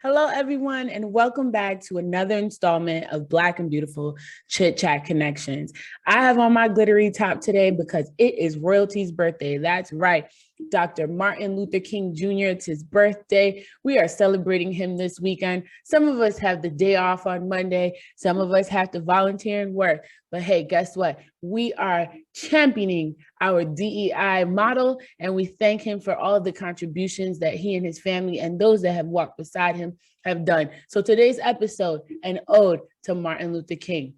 Hello, everyone, and welcome back to another installment of Black and Beautiful Chit Chat Connections. I have on my glittery top today because it is royalty's birthday. That's right. Dr. Martin Luther King Jr. It's his birthday. We are celebrating him this weekend. Some of us have the day off on Monday. Some of us have to volunteer and work. But hey, guess what? We are championing our DEI model, and we thank him for all of the contributions that he and his family and those that have walked beside him have done. So today's episode, an ode to Martin Luther King.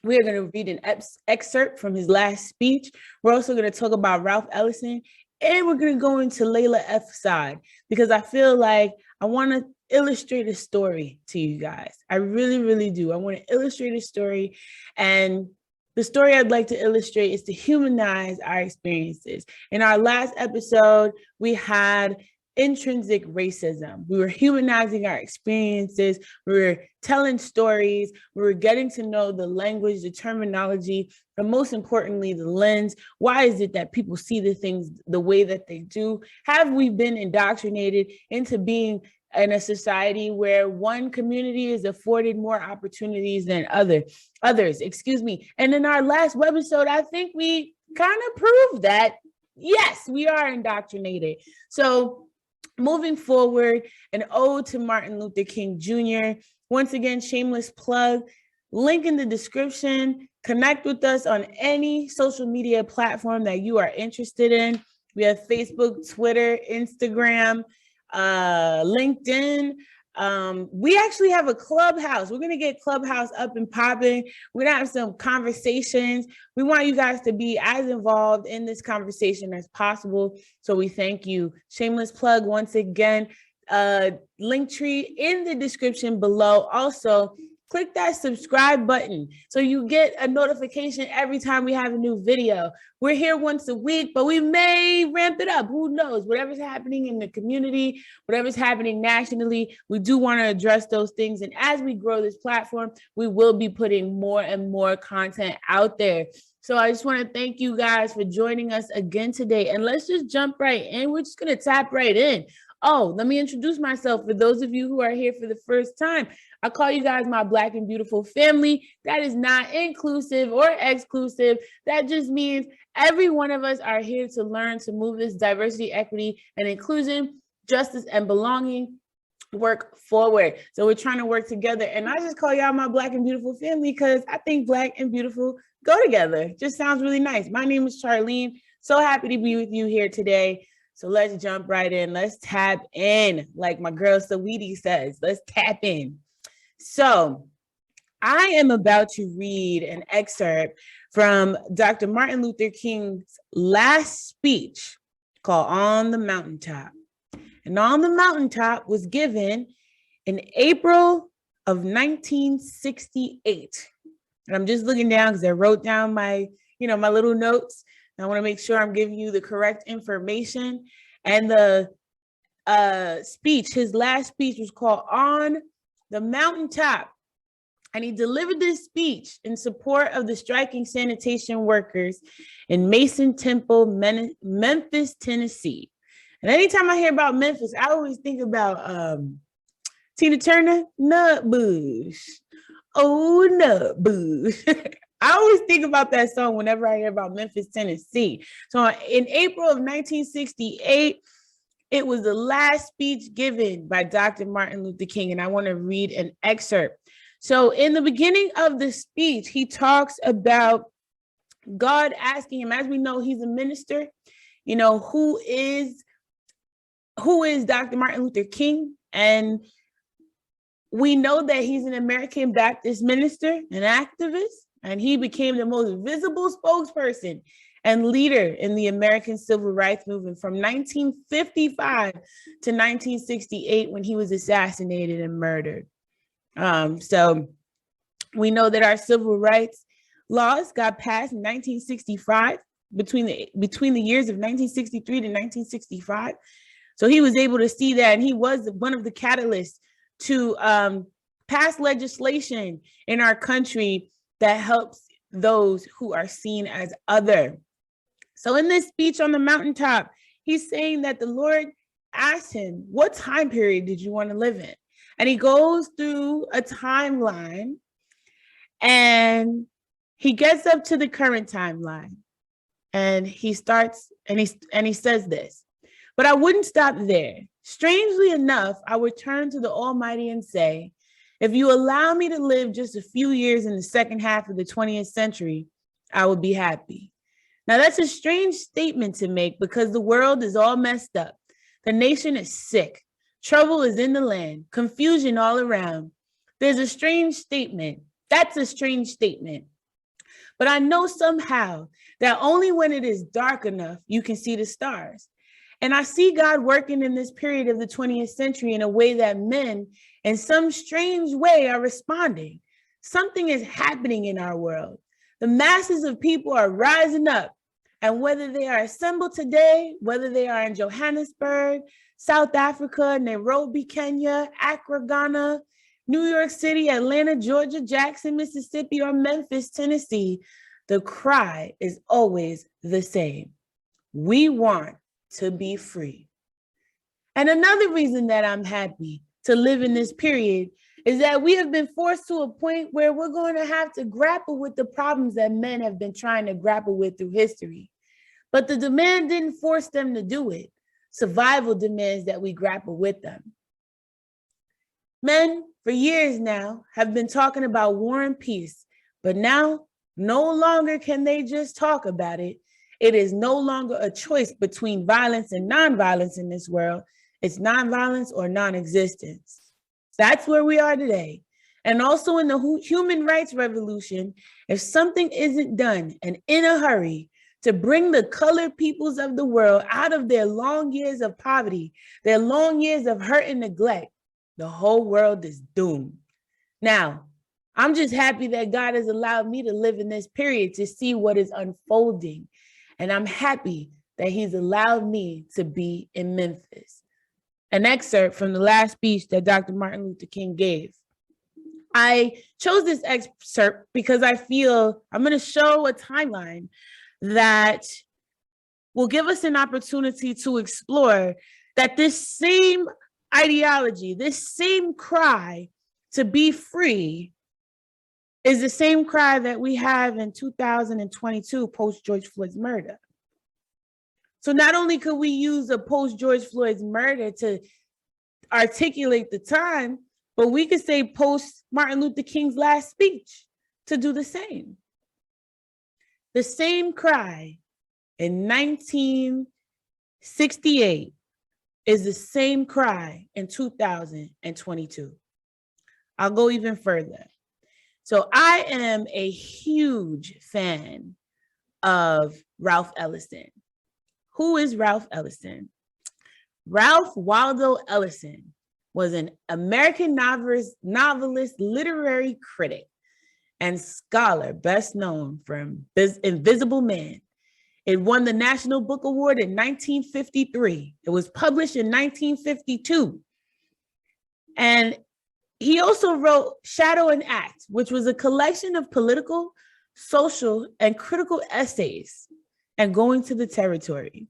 We are going to read an excerpt from his last speech. We're also going to talk about Ralph Ellison, and we're going to go into Layla F. Saad, because I feel like I want to illustrate a story to you guys. I really, really do. I want to illustrate a story, and the story I'd like to illustrate is to humanize our experiences. In our last episode, we had intrinsic racism. We were humanizing our experiences. We were telling stories. We were getting to know the language, the terminology, and most importantly, the lens. Why is it that people see the things the way that they do? Have we been indoctrinated into being in a society where one community is afforded more opportunities than others? And in our last webisode, I think we kind of proved that, yes, we are indoctrinated. So moving forward, an ode to Martin Luther King Jr. Once again, shameless plug, link in the description. Connect with us on any social media platform that you are interested in. We have Facebook, Twitter, Instagram, LinkedIn. We actually have a Clubhouse. We're going to get Clubhouse up and popping. We're going to have some conversations. We want you guys to be as involved in this conversation as possible. So we thank you. Shameless plug once again, linktree in the description below. Also, click that subscribe button so you get a notification every time we have a new video. We're here once a week, but we may ramp it up. Who knows? Whatever's happening in the community, whatever's happening nationally, we do want to address those things. And as we grow this platform, we will be putting more and more content out there. So I just want to thank you guys for joining us again today. And let's just jump right in. We're just going to tap right in. Oh, let me introduce myself for those of you who are here for the first time. I call you guys my Black and Beautiful family. That is not inclusive or exclusive. That just means every one of us are here to learn to move this diversity, equity, and inclusion, justice, and belonging work forward. So we're trying to work together. And I just call y'all my Black and Beautiful family because I think Black and beautiful go together. Just sounds really nice. My name is Charlene. So happy to be with you here today. So let's jump right in. Let's tap in. Like my girl Saweetie says, let's tap in. So I am about to read an excerpt from Dr. Martin Luther King's last speech called On the Mountaintop. And On the Mountaintop was given in April of 1968. And I'm just looking down because I wrote down my little notes. I want to make sure I'm giving you the correct information. And the his last speech was called On the Mountaintop. And he delivered this speech in support of the striking sanitation workers in Mason Temple, Memphis, Tennessee. And anytime I hear about Memphis, I always think about Tina Turner, Nutbush. Oh, Nutbush. I always think about that song whenever I hear about Memphis, Tennessee. So in April of 1968, it was the last speech given by Dr. Martin Luther King, and I want to read an excerpt. So in the beginning of the speech, he talks about God asking him, as we know, he's a minister, who is Dr. Martin Luther King? And we know that he's an American Baptist minister, an activist. And he became the most visible spokesperson and leader in the American Civil Rights Movement from 1955 to 1968 when he was assassinated and murdered. So we know that our civil rights laws got passed in 1965 between the years of 1963 to 1965. So he was able to see that, and he was one of the catalysts to pass legislation in our country that helps those who are seen as other. So in this speech on the mountaintop, he's saying that the Lord asked him, what time period did you want to live in? And he goes through a timeline and he gets up to the current timeline and he starts and he says this, but I wouldn't stop there. Strangely enough, I would turn to the Almighty and say, if you allow me to live just a few years in the second half of the 20th century, I would be happy. Now, that's a strange statement to make because the world is all messed up. The nation is sick. Trouble is in the land. Confusion all around. There's a strange statement. That's a strange statement. But I know somehow that only when it is dark enough, you can see the stars. And I see God working in this period of the 20th century in a way that men, in some strange way, are responding. Something is happening in our world. The masses of people are rising up. And whether they are assembled today, whether they are in Johannesburg, South Africa, Nairobi, Kenya, Accra, Ghana, New York City, Atlanta, Georgia, Jackson, Mississippi, or Memphis, Tennessee, the cry is always the same. We want to be free. And another reason that I'm happy to live in this period is that we have been forced to a point where we're going to have to grapple with the problems that men have been trying to grapple with through history. But the demand didn't force them to do it. Survival demands that we grapple with them. Men, for years now, have been talking about war and peace, but now no longer can they just talk about it. It is no longer a choice between violence and nonviolence in this world. It's nonviolence or non-existence. That's where we are today. And also in the human rights revolution, if something isn't done and in a hurry to bring the colored peoples of the world out of their long years of poverty, their long years of hurt and neglect, the whole world is doomed. Now, I'm just happy that God has allowed me to live in this period to see what is unfolding. And I'm happy that he's allowed me to be in Memphis. An excerpt from the last speech that Dr. Martin Luther King gave. I chose this excerpt because I feel I'm going to show a timeline that will give us an opportunity to explore that this same ideology, this same cry to be free is the same cry that we have in 2022 post George Floyd's murder. So not only could we use a post George Floyd's murder to articulate the time, but we could say post Martin Luther King's last speech to do the same. The same cry in 1968 is the same cry in 2022. I'll go even further. So I am a huge fan of Ralph Ellison. Who is Ralph Ellison? Ralph Waldo Ellison was an American novelist, literary critic, and scholar best known for Invisible Man. It won the National Book Award in 1953. It was published in 1952. And he also wrote Shadow and Act, which was a collection of political, social, and critical essays and Going to the Territory.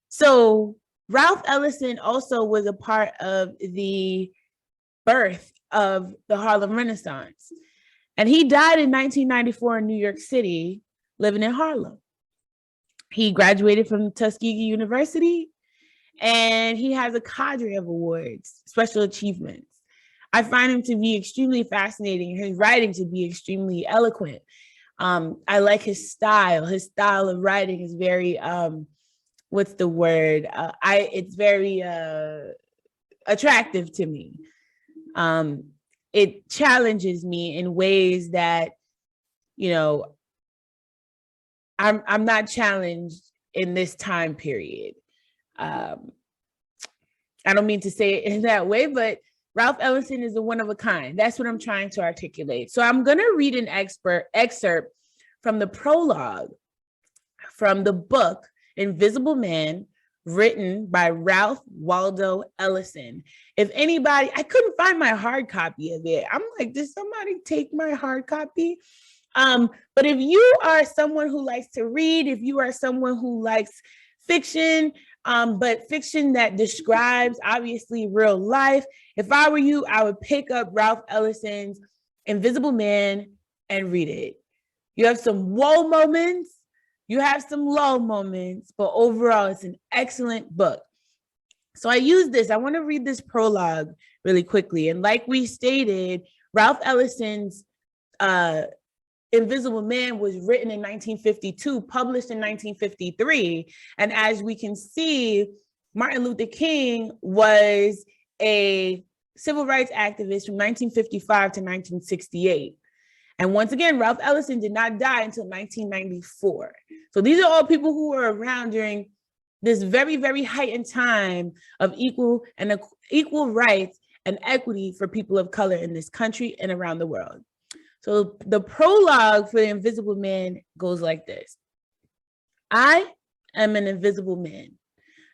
So Ralph Ellison also was a part of the birth of the Harlem Renaissance. And he died in 1994 in New York City, living in Harlem. He graduated from Tuskegee University, and he has a cadre of awards, special achievements. I find him to be extremely fascinating, his writing to be extremely eloquent. I like his style. His style of writing is very, what's the word? It's very attractive to me. It challenges me in ways that, you know, I'm not challenged in this time period. I don't mean to say it in that way, but Ralph Ellison is a one of a kind. That's what I'm trying to articulate. So I'm going to read an excerpt from the prologue from the book Invisible Man, written by Ralph Waldo Ellison. If anybody, I couldn't find my hard copy of it. I'm like, did somebody take my hard copy? But if you are someone who likes to read, if you are someone who likes fiction, but fiction that describes obviously real life. If I were you, I would pick up Ralph Ellison's Invisible Man and read it. You have some whoa moments, you have some low moments, but overall, it's an excellent book. So I use this. I want to read this prologue really quickly. And like we stated, Ralph Ellison's Invisible Man was written in 1952, published in 1953. And as we can see, Martin Luther King was a civil rights activist from 1955 to 1968. And once again, Ralph Ellison did not die until 1994. So these are all people who were around during this very, very heightened time of equal rights and equity for people of color in this country and around the world. So the prologue for the Invisible Man goes like this. I am an invisible man.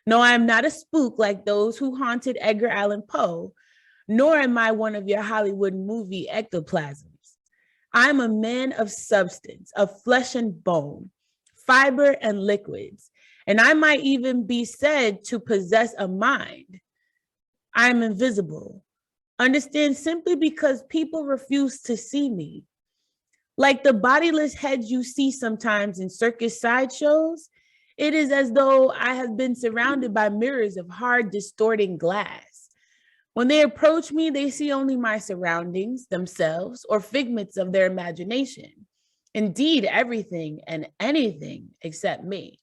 No, I am not a spook like those who haunted Edgar Allan Poe, nor am I one of your Hollywood movie ectoplasms. I'm a man of substance, of flesh and bone, fiber and liquids, and I might even be said to possess a mind. I'm invisible. Understand, simply because people refuse to see me. Like the bodiless heads you see sometimes in circus sideshows, it is as though I have been surrounded by mirrors of hard, distorting glass. When they approach me, they see only my surroundings, themselves, or figments of their imagination. Indeed, everything and anything except me.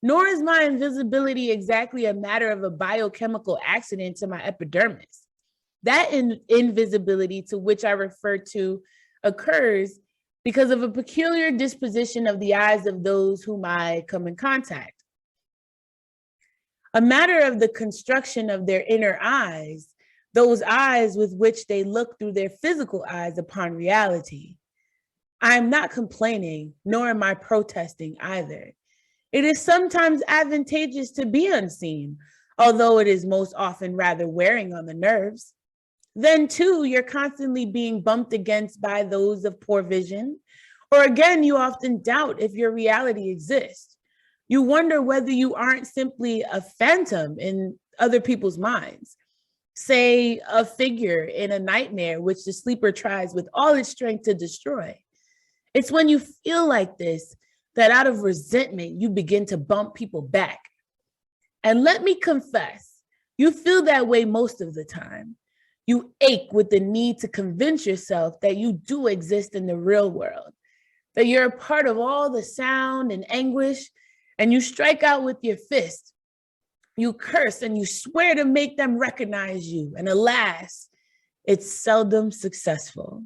Nor is my invisibility exactly a matter of a biochemical accident to my epidermis. That invisibility to which I refer to occurs because of a peculiar disposition of the eyes of those whom I come in contact. A matter of the construction of their inner eyes, those eyes with which they look through their physical eyes upon reality. I am not complaining, nor am I protesting either. It is sometimes advantageous to be unseen, although it is most often rather wearing on the nerves. Then too, you're constantly being bumped against by those of poor vision, or again, you often doubt if your reality exists. You wonder whether you aren't simply a phantom in other people's minds, say a figure in a nightmare which the sleeper tries with all its strength to destroy. It's when you feel like this that out of resentment, you begin to bump people back. And let me confess, you feel that way most of the time. You ache with the need to convince yourself that you do exist in the real world, that you're a part of all the sound and anguish, and you strike out with your fist. You curse and you swear to make them recognize you. And alas, it's seldom successful.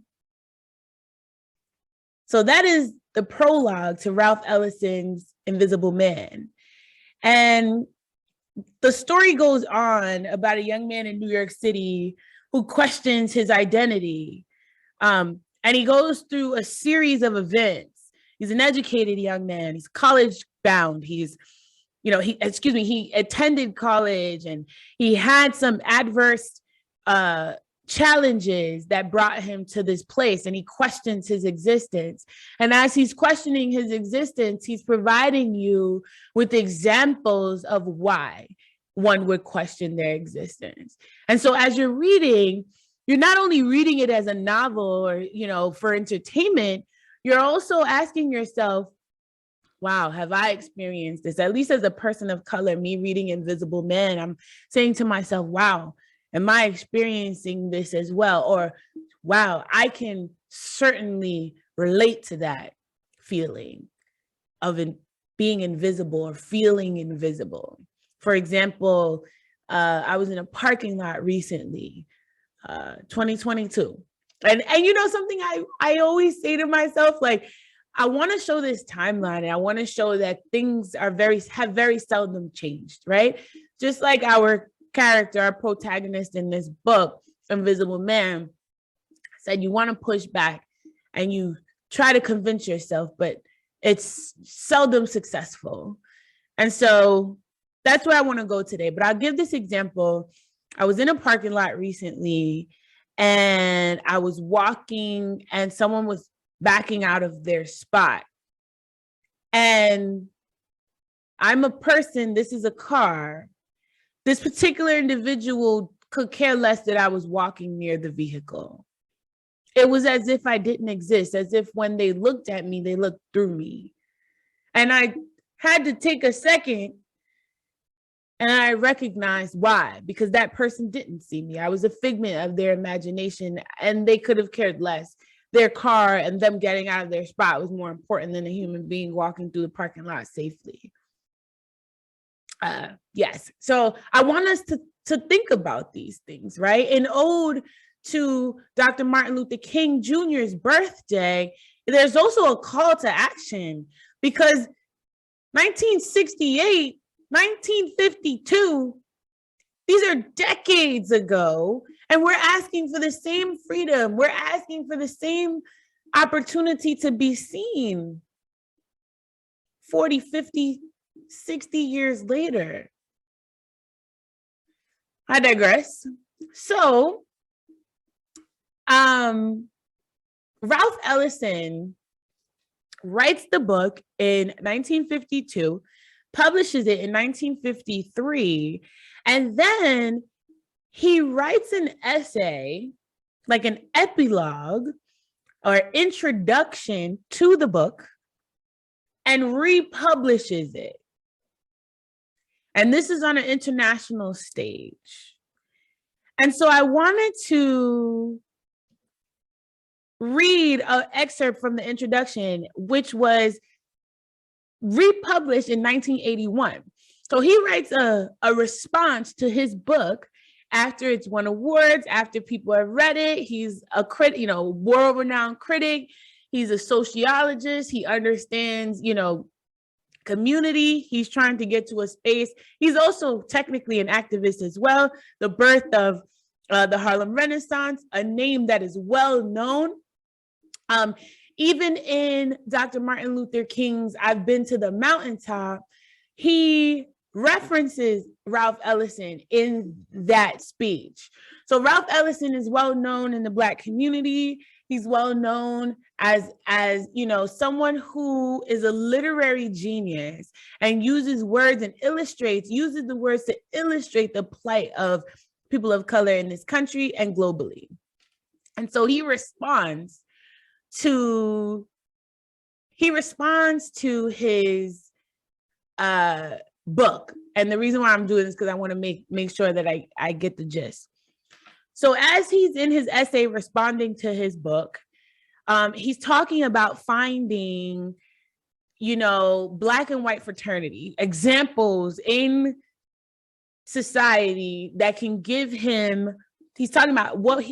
So that is the prologue to Ralph Ellison's Invisible Man. And the story goes on about a young man in New York City who questions his identity. And he goes through a series of events. He's an educated young man. He's college bound. He attended college, and he had some adverse challenges that brought him to this place, and he questions his existence. And as he's questioning his existence, he's providing you with examples of why one would question their existence. And so as you're reading, you're not only reading it as a novel or, for entertainment, you're also asking yourself, wow, have I experienced this? At least as a person of color, me reading Invisible Man, I'm saying to myself, wow, am I experiencing this as well? Or, wow, I can certainly relate to that feeling of being invisible or feeling invisible. For example, I was in a parking lot recently, 2022. And something I always say to myself, like, I want to show this timeline, and I want to show that things have very seldom changed, right? Just like our character, our protagonist in this book, Invisible Man, said you want to push back and you try to convince yourself, but it's seldom successful. And so that's where I want to go today. But I'll give this example. I was in a parking lot recently, and I was walking, and someone was backing out of their spot. And I'm a person, this is a car. This particular individual could care less that I was walking near the vehicle. It was as if I didn't exist, as if when they looked at me, they looked through me. And I had to take a second and I recognized why, because that person didn't see me. I was a figment of their imagination and they could have cared less. Their car and them getting out of their spot was more important than a human being walking through the parking lot safely. Yes, so I want us to think about these things, right? An ode to Dr. Martin Luther King Jr.'s birthday, there's also a call to action, because 1968, 1952, these are decades ago, and we're asking for the same freedom. We're asking for the same opportunity to be seen 40, 50, 60 years later. I digress. So, Ralph Ellison writes the book in 1952, publishes it in 1953, and then he writes an essay, like an epilogue or introduction to the book, and republishes it. And this is on an international stage. And so I wanted to read an excerpt from the introduction, which was republished in 1981. So he writes a response to his book after it's won awards, after people have read it. He's a critic, you know, world-renowned critic. He's a sociologist. He understands, you know, community. He's trying to get to a space. He's also technically an activist as well. The birth of the Harlem Renaissance, a name that is well known. Even in Dr. Martin Luther King's I've Been to the Mountaintop, he references Ralph Ellison in that speech. So Ralph Ellison is well known in the Black community. He's well known as you know, someone who is a literary genius and uses words and uses the words to illustrate the plight of people of color in this country and globally. And so he responds to his book. And the reason why I'm doing this is because I want to make sure that I get the gist. So as he's in his essay responding to his book, he's talking about finding, you know, Black and white fraternity examples in society that can give him, he's talking about what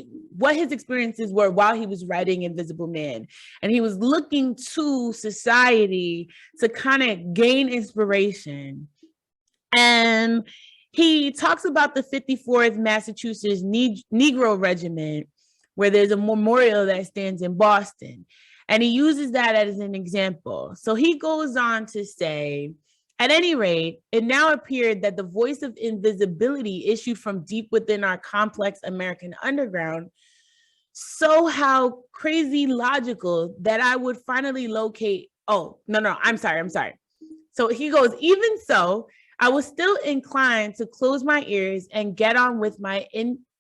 his experiences were while he was writing Invisible Man. And he was looking to society to kind of gain inspiration. And he talks about the 54th Massachusetts Negro Regiment, where there's a memorial that stands in Boston. And he uses that as an example. So he goes on to say, at any rate, it now appeared that the voice of invisibility issued from deep within our complex American underground, so how crazy logical that I would finally locate, I'm sorry. So he goes, even so, I was still inclined to close my ears and get on with my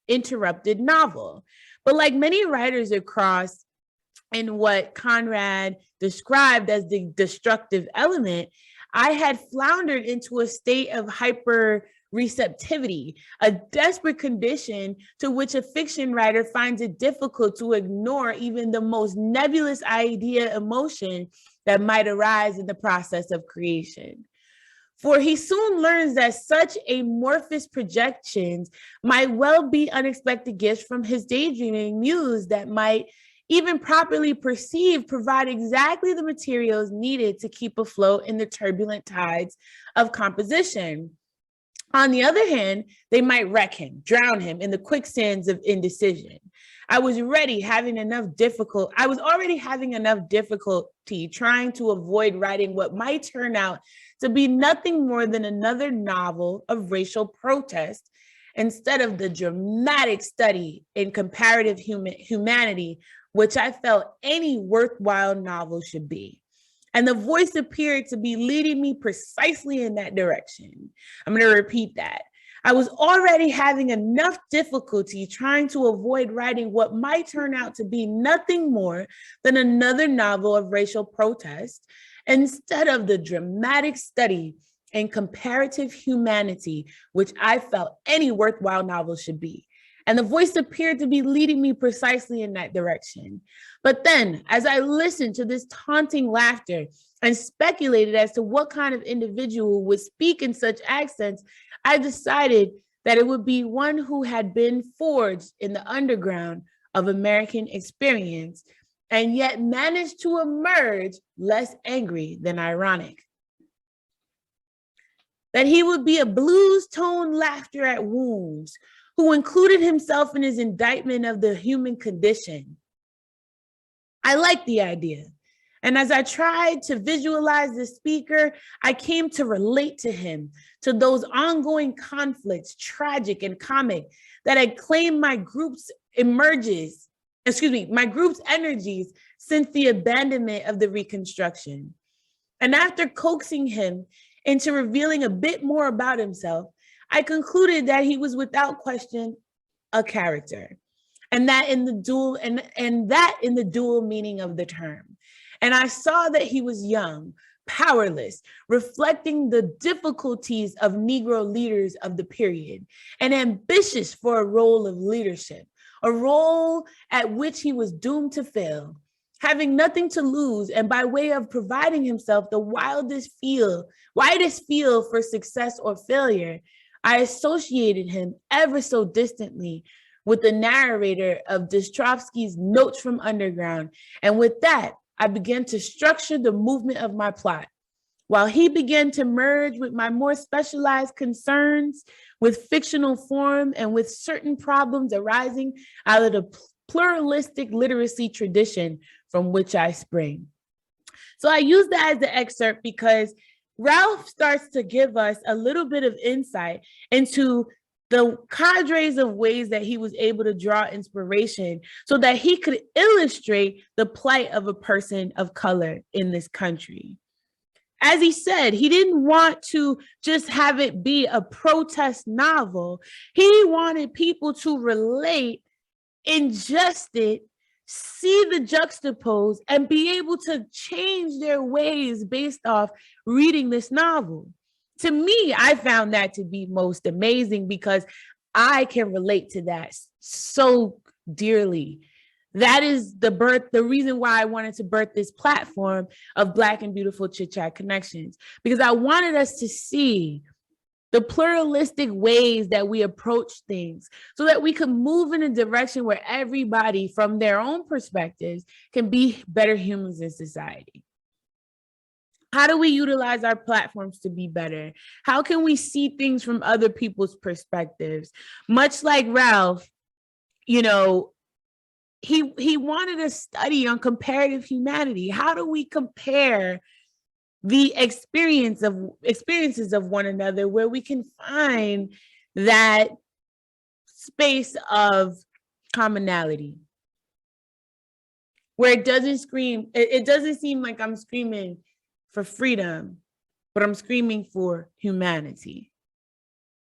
interrupted novel. But like many writers across in what Conrad described as the destructive element, I had floundered into a state of hyper receptivity, a desperate condition to which a fiction writer finds it difficult to ignore even the most nebulous idea, emotion that might arise in the process of creation. For he soon learns that such amorphous projections might well be unexpected gifts from his daydreaming muse that might, even properly perceived, provide exactly the materials needed to keep afloat in the turbulent tides of composition. On the other hand, they might wreck him, drown him in the quicksands of indecision. I was already having enough difficulty trying to avoid writing what might turn out to be nothing more than another novel of racial protest, instead of the dramatic study in comparative humanity, which I felt any worthwhile novel should be. and the voice appeared to be leading me precisely in that direction. I'm going to repeat that. I was already having enough difficulty trying to avoid writing what might turn out to be nothing more than another novel of racial protest, instead of the dramatic study in comparative humanity, which I felt any worthwhile novel should be. And the voice appeared to be leading me precisely in that direction. But then, as I listened to this taunting laughter and speculated as to what kind of individual would speak in such accents, I decided that it would be one who had been forged in the underground of American experience and yet managed to emerge less angry than ironic. That he would be a blues-toned laughter at wounds, who included himself in his indictment of the human condition. I liked the idea. And as I tried to visualize the speaker, I came to relate to him, to those ongoing conflicts, tragic and comic, that had claimed my group's energies since the abandonment of the Reconstruction. And after coaxing him into revealing a bit more about himself, I concluded that he was without question a character, and that in the dual meaning of the term. And I saw that he was young, powerless, reflecting the difficulties of Negro leaders of the period, and ambitious for a role of leadership, a role at which he was doomed to fail. Having nothing to lose, and by way of providing himself the widest field for success or failure, I associated him ever so distantly with the narrator of Dostoevsky's Notes from Underground. And with that, I began to structure the movement of my plot, while he began to merge with my more specialized concerns, with fictional form and with certain problems arising out of the pluralistic literacy tradition from which I spring. So I use that as the excerpt because Ralph starts to give us a little bit of insight into the cadres of ways that he was able to draw inspiration so that he could illustrate the plight of a person of color in this country. As he said, he didn't want to just have it be a protest novel. He wanted people to relate, ingest it, see the juxtapose, and be able to change their ways based off reading this novel. To me, I found that to be most amazing because I can relate to that so dearly. That is the reason why I wanted to birth this platform of Black and Beautiful Chit Chat Connections, because I wanted us to see the pluralistic ways that we approach things so that we can move in a direction where everybody from their own perspectives can be better humans in society. How do we utilize our platforms to be better? How can we see things from other people's perspectives? Much like Ralph, you know, he wanted a study on comparative humanity. How do we compare the experiences of one another where we can find that space of commonality, where it doesn't seem like I'm screaming for freedom, but I'm screaming for humanity.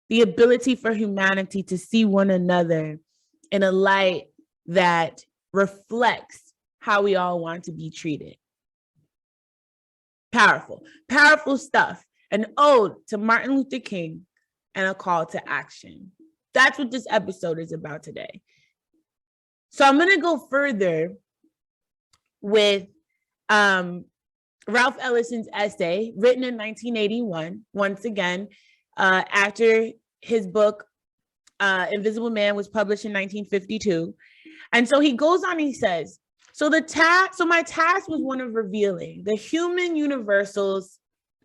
The ability for humanity to see one another in a light that reflects how we all want to be treated. Powerful, powerful stuff. An ode to Martin Luther King and a call to action. That's what this episode is about today. So I'm going to go further with Ralph Ellison's essay, written in 1981, once again, after his book, Invisible Man, was published in 1952. And so he goes on, he says, so my task was one of revealing the human universals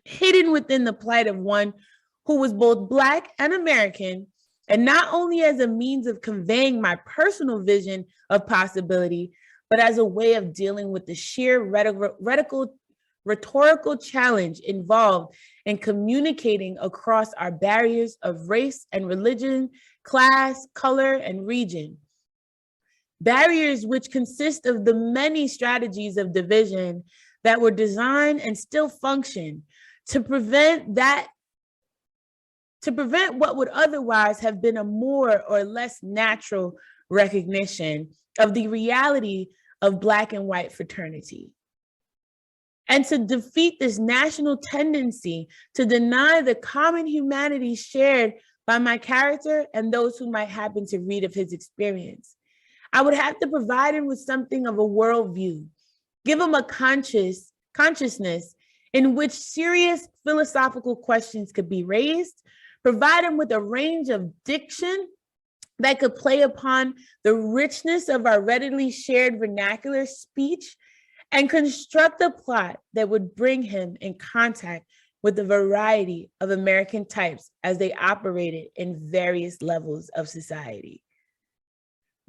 hidden within the plight of one who was both Black and American, and not only as a means of conveying my personal vision of possibility, but as a way of dealing with the sheer rhetorical challenge involved in communicating across our barriers of race and religion, class, color, and region. Barriers which consist of the many strategies of division that were designed and still function to prevent what would otherwise have been a more or less natural recognition of the reality of Black and white fraternity. And to defeat this national tendency to deny the common humanity shared by my character and those who might happen to read of his experience. I would have to provide him with something of a worldview, give him a consciousness in which serious philosophical questions could be raised, provide him with a range of diction that could play upon the richness of our readily shared vernacular speech, and construct a plot that would bring him in contact with the variety of American types as they operated in various levels of society.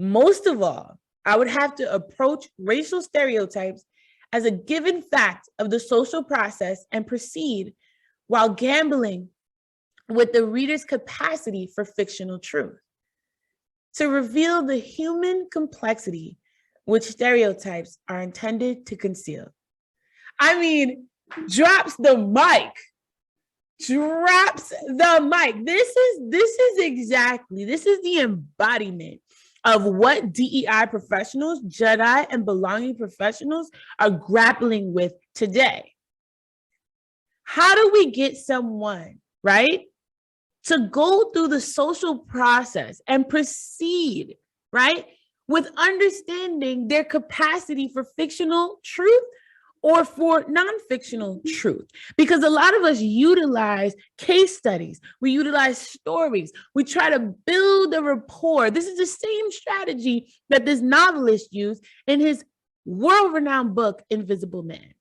Most of all, I would have to approach racial stereotypes as a given fact of the social process and proceed while gambling with the reader's capacity for fictional truth, to reveal the human complexity which stereotypes are intended to conceal. I mean, drops the mic. This is the embodiment of what DEI professionals, Jedi and belonging professionals are grappling with today. How do we get someone, right, to go through the social process and proceed, right, with understanding their capacity for fictional truth or for non-fictional truth? Because a lot of us utilize case studies, we utilize stories, we try to build a rapport. This is the same strategy that this novelist used in his world-renowned book, Invisible Man.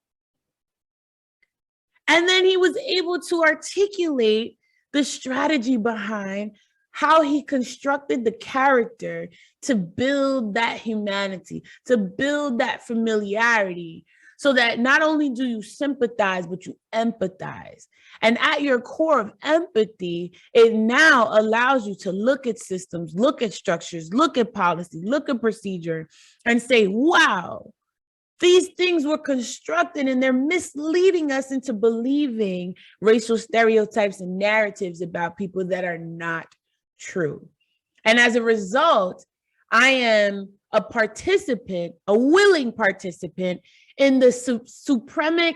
And then he was able to articulate the strategy behind how he constructed the character to build that humanity, to build that familiarity, so that not only do you sympathize, but you empathize. And at your core of empathy, it now allows you to look at systems, look at structures, look at policy, look at procedure, and say, wow, these things were constructed and they're misleading us into believing racial stereotypes and narratives about people that are not true. And as a result, I am a participant, a willing participant in the supremic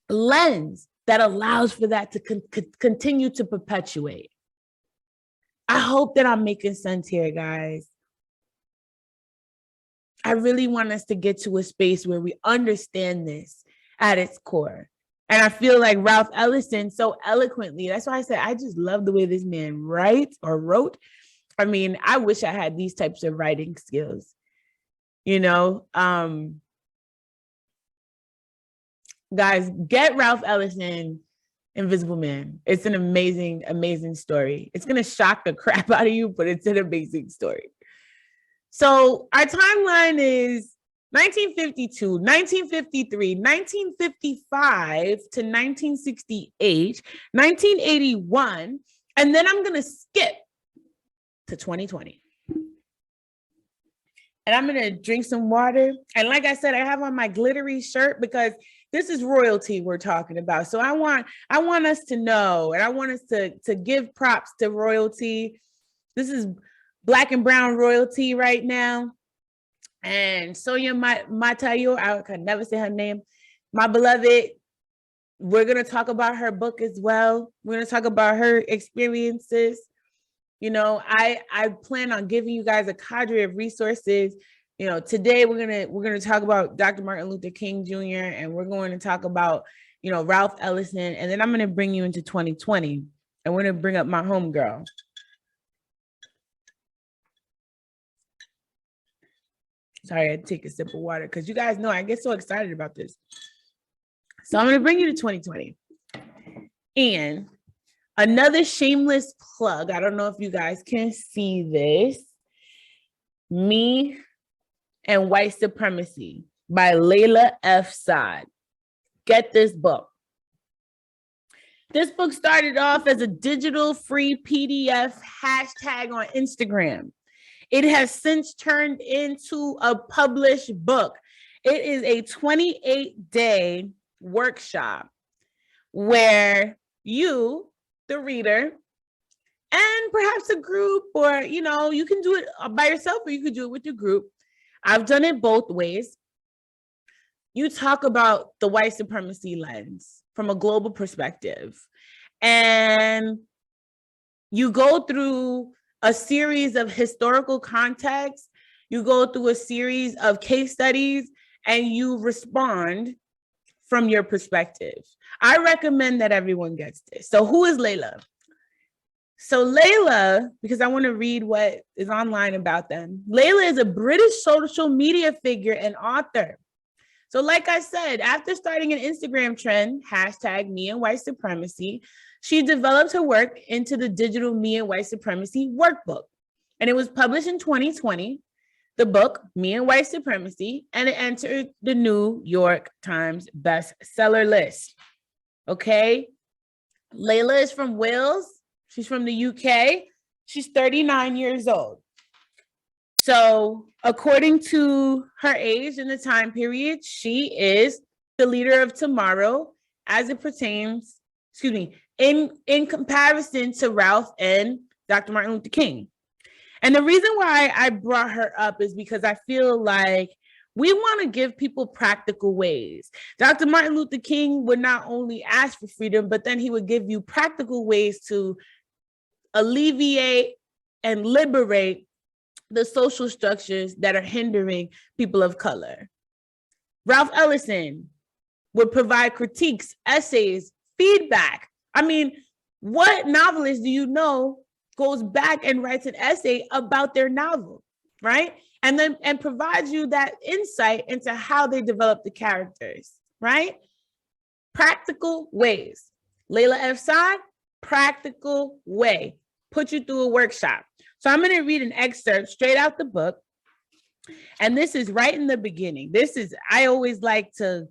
lens that allows for that to continue to perpetuate. I hope that I'm making sense here, guys. I really want us to get to a space where we understand this at its core. And I feel like Ralph Ellison so eloquently, that's why I said, I just love the way this man writes or wrote. I mean, I wish I had these types of writing skills, you know? Guys, get Ralph Ellison, Invisible Man. It's an amazing, amazing story. It's gonna shock the crap out of you, but it's an amazing story. So our timeline is 1952, 1953, 1955 to 1968, 1981, and then I'm gonna skip to 2020. And I'm gonna drink some water. And like I said, I have on my glittery shirt because this is royalty we're talking about. So I want us to know, and I want us to give props to royalty. This is Black and brown royalty right now. And Sonia Matayo, I can never say her name, my beloved, we're going to talk about her book as well. We're going to talk about her experiences. You know, I plan on giving you guys a cadre of resources. You know, today we're going to talk about Dr. Martin Luther King Jr. and we're going to talk about, you know, Ralph Ellison. And then I'm going to bring you into 2020 and we're going to bring up my homegirl. Sorry, I had to take a sip of water because you guys know I get so excited about this. So I'm going to bring you to 2020. And another shameless plug. I don't know if you guys can see this. Me and White Supremacy by Layla F. Saad. Get this book. This book started off as a digital free PDF hashtag on Instagram. It has since turned into a published book. It is a 28-day workshop where you, the reader, and perhaps a group, or, you can do it by yourself or you could do it with your group. I've done it both ways. You talk about the white supremacy lens from a global perspective, and you go through a series of historical context, you go through a series of case studies, and you respond from your perspective. I recommend that everyone gets this. So who is Layla? So Layla, because I want to read what is online about them. Layla is a British social media figure and author. So like I said, after starting an Instagram trend, #MeAndWhiteSupremacy, she developed her work into the digital Me and White Supremacy workbook. And it was published in 2020, the book, Me and White Supremacy, and it entered the New York Times bestseller list. Okay. Layla is from Wales. She's from the UK. She's 39 years old. So according to her age and the time period, she is the leader of tomorrow as it pertains, in comparison to Ralph and Dr. Martin Luther King. And the reason why I brought her up is because I feel like we want to give people practical ways. Dr. Martin Luther King would not only ask for freedom, but then he would give you practical ways to alleviate and liberate the social structures that are hindering people of color. Ralph Ellison would provide critiques, essays, feedback. I mean, what novelist do you know goes back and writes an essay about their novel, right? And provides you that insight into how they develop the characters, right? Practical ways. Layla F. Saad, practical way. Put you through a workshop. So I'm going to read an excerpt straight out the book. And this is right in the beginning. I always like to,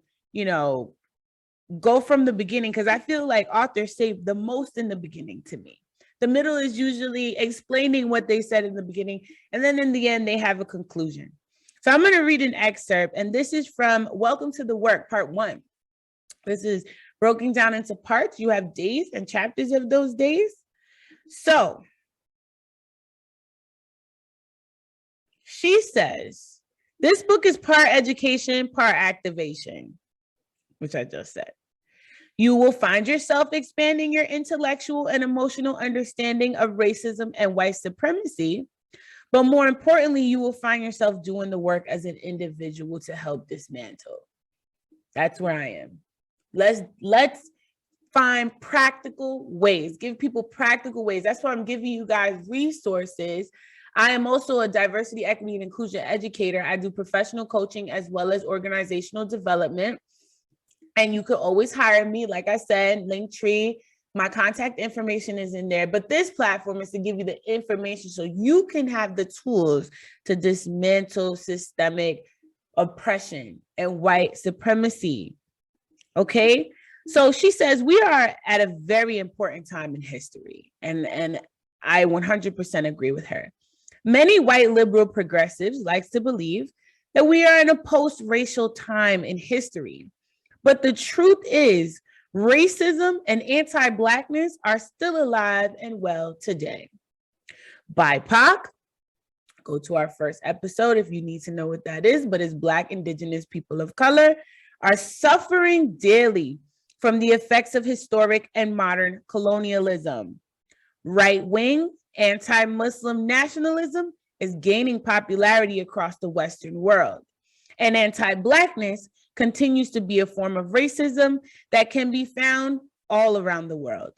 go from the beginning because I feel like authors say the most in the beginning to me. The middle is usually explaining what they said in the beginning. And then in the end, they have a conclusion. So I'm going to read an excerpt. And this is from Welcome to the Work, Part 1. This is broken down into parts. You have days and chapters of those days. So she says, this book is part education, part activation, which I just said. You will find yourself expanding your intellectual and emotional understanding of racism and white supremacy. But more importantly, you will find yourself doing the work as an individual to help dismantle. That's where I am. Let's find practical ways, give people practical ways. That's why I'm giving you guys resources. I am also a diversity, equity, and inclusion educator. I do professional coaching as well as organizational development. And you could always hire me. Like I said, Linktree, my contact information is in there. But this platform is to give you the information so you can have the tools to dismantle systemic oppression and white supremacy. Okay? So she says, we are at a very important time in history. And I 100% agree with her. Many white liberal progressives like to believe that we are in a post-racial time in history. But the truth is, racism and anti-Blackness are still alive and well today. BIPOC, go to our first episode if you need to know what that is, but it's Black, Indigenous people of color, are suffering daily from the effects of historic and modern colonialism. Right-wing, anti-Muslim nationalism is gaining popularity across the Western world, and anti-Blackness continues to be a form of racism that can be found all around the world.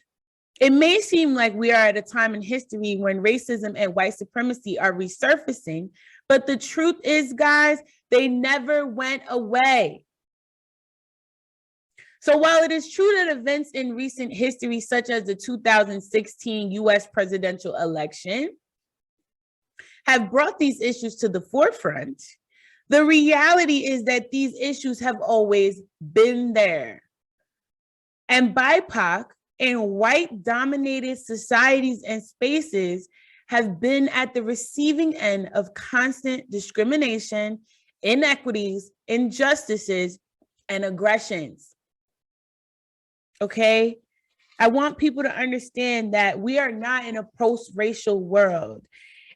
It may seem like we are at a time in history when racism and white supremacy are resurfacing, but the truth is, guys, they never went away. So while it is true that events in recent history, such as the 2016 US presidential election, have brought these issues to the forefront, the reality is that these issues have always been there. And BIPOC in white-dominated societies and spaces have been at the receiving end of constant discrimination inequities, injustices, and aggressions. Okay? I want people to understand that we are not in a post-racial world.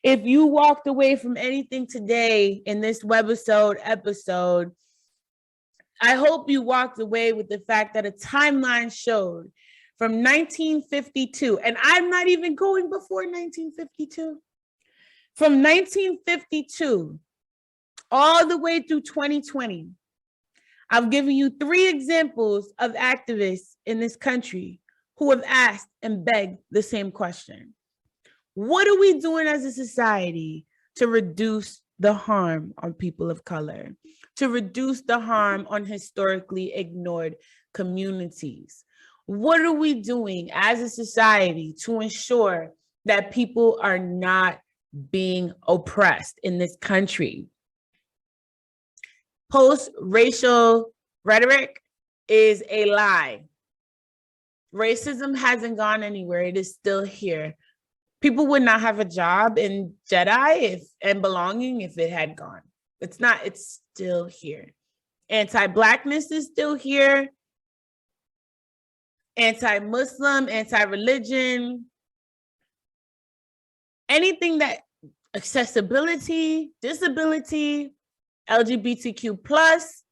If you walked away from anything today in this webisode episode, I hope you walked away with the fact that a timeline showed from 1952, and I'm not even going before 1952, from 1952 all the way through 2020, I've given you 3 examples of activists in this country who have asked and begged the same question. What are we doing as a society to reduce the harm on people of color, to reduce the harm on historically ignored communities? What are we doing as a society to ensure that people are not being oppressed in this country? Post-racial rhetoric is a lie. Racism hasn't gone anywhere. It is still here. People would not have a job in Jedi and belonging if it had gone. It's not, it's still here. Anti-Blackness is still here. Anti-Muslim, anti-religion, anything that accessibility, disability, LGBTQ plus,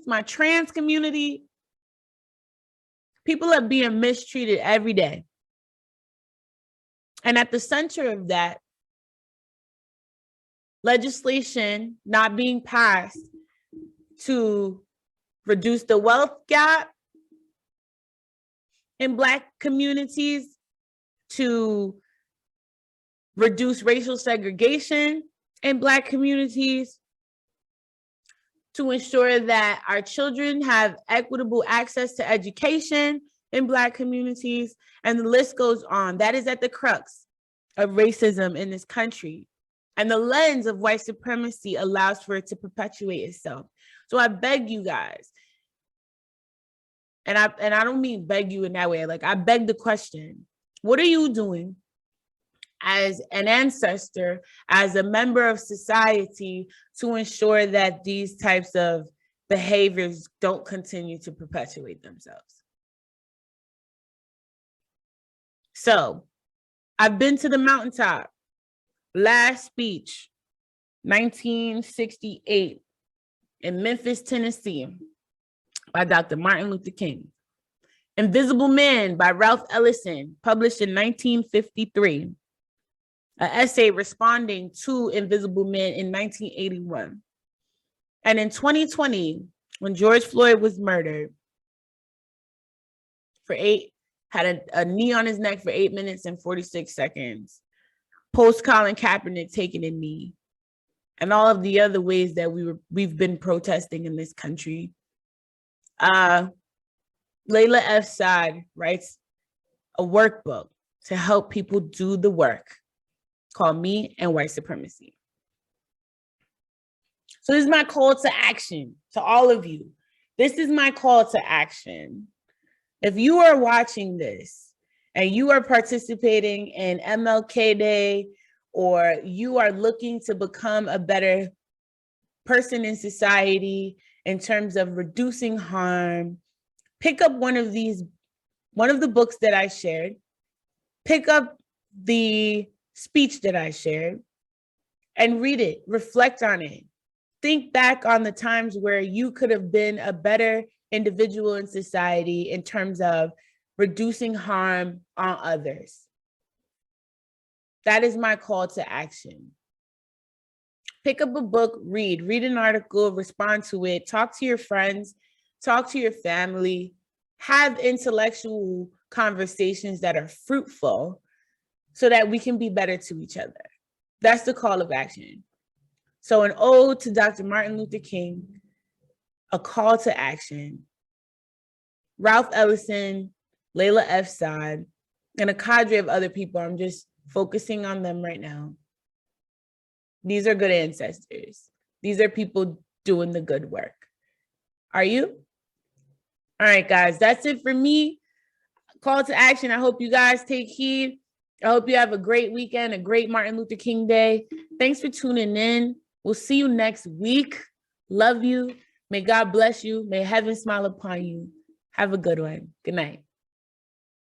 my trans community, people are being mistreated every day. And at the center of that, legislation not being passed to reduce the wealth gap in Black communities, to reduce racial segregation in Black communities, to ensure that our children have equitable access to education in Black communities, and the list goes on. That is at the crux of racism in this country. And the lens of white supremacy allows for it to perpetuate itself. So I beg you guys, and I don't mean beg you in that way, like I beg the question, what are you doing as an ancestor, as a member of society, to ensure that these types of behaviors don't continue to perpetuate themselves? So I've been to the Mountaintop. Last speech, 1968 in Memphis, Tennessee, by Dr. Martin Luther King. Invisible Man by Ralph Ellison, published in 1953. An essay responding to Invisible Man in 1981. And in 2020, when George Floyd was murdered, had a knee on his neck for 8 minutes and 46 seconds, post Colin Kaepernick taking a knee, and all of the other ways that we've been protesting in this country. Layla F. Saad writes a workbook to help people do the work called Me and White Supremacy. So this is my call to action to all of you. This is my call to action. If you are watching this and you are participating in MLK Day, or you are looking to become a better person in society in terms of reducing harm, pick up one of the books that I shared, pick up the speech that I shared, and read it, reflect on it. Think back on the times where you could have been a better individual in society in terms of reducing harm on others. That is my call to action. Pick up a book, read an article, respond to it, talk to your friends, talk to your family, have intellectual conversations that are fruitful so that we can be better to each other. That's the call of action. So an ode to Dr. Martin Luther King, a call to action, Ralph Ellison, Layla F. Saad, and a cadre of other people. I'm just focusing on them right now. These are good ancestors. These are people doing the good work. Are you? All right, guys, that's it for me. Call to action. I hope you guys take heed. I hope you have a great weekend, a great Martin Luther King Day. Thanks for tuning in. We'll see you next week. Love you. May God bless you. May heaven smile upon you. Have a good one. Good night.